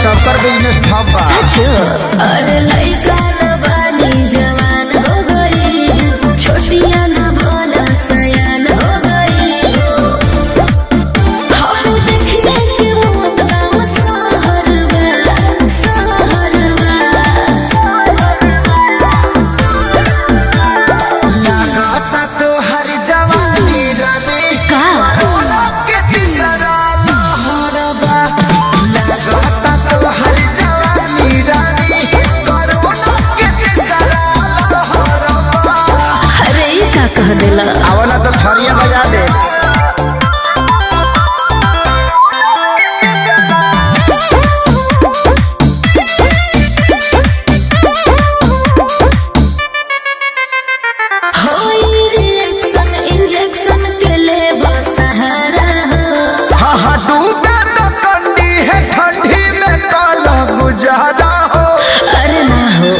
सबकर बिजनेस ठप बा। अरे लइका न बानी जवान हो गई, छोटिया न भोला सयान हो गई। हम देखने के मौत गाँव शहर बा, शहर बा। लागता तो हर जवानी रवि का के तीसरा लहर बा। लागता तो हर जवानी रवि के तीसरा लहर बा। अरे ई का कह देला? आवला तो थरिया बजा दे। होई रिएक्शन इंजेक्शन के ले सहारा हो। हाँ हाँ डूबे तो कंडी है ठंडी में काला गुजारा हो। अरे ना हो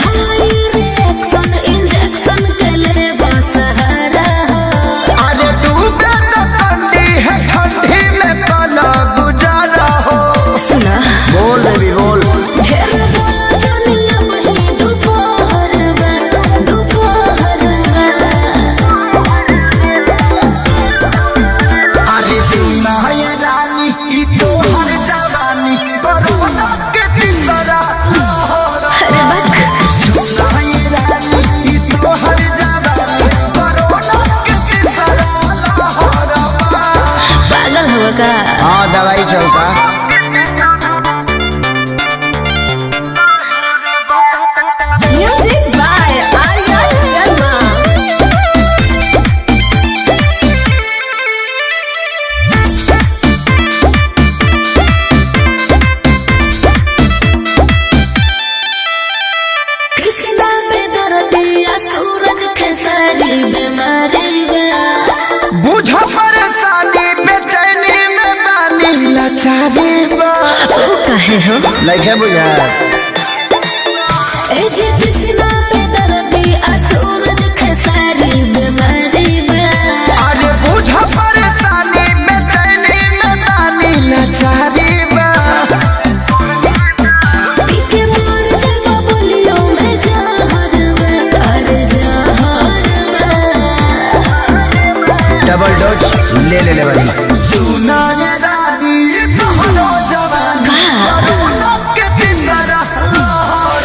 होई रिएक्शन इंजेक्शन के ले सहारा हो। अरे डूबे तो कंडी है ठंडी में काला गुजारा हो। सुना बोल बेबी बोल। ढेर बोला जानिया वही दोपहर बा, दोपहर बा। अरे सुना ये रानी ई तो हर जवानी कोरोना के तीसरा लहर। अरे बक सुना ये रानी ई तो हर जवानी कोरोना के तीसरा लहर। पागल हो का? हाँ दवाई चलता। Music by Arya Sharma. कृष्णा पे दर्दिया सूरज खेसारी बीमारी बा। बुझ परेशानी बेचैनी में बानी लाचारी बा। ओ काहे हो? लइके बुझा ए जी कृष्णा पे दर्दिया सूरज खेसारी बीमारी बा। अरे बुझ परेशानी बेचैनी में बानी लाचारी बा। पीके मोर जलवा बोलियो में जहर बा, अरे जहर बा। डबल डोज ले वाली। सुना ये रानी तोहरो जवानी कोरोना के तीसरा लहर।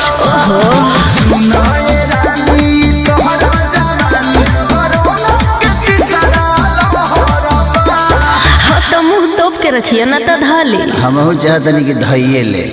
सुना ये रानी तोहरो जवानी कोरोना के तीसरा लहर। हाँ तो मुंह तोप के रखिए ना तो धाली। हमहू चाहतनी कि धइये ले।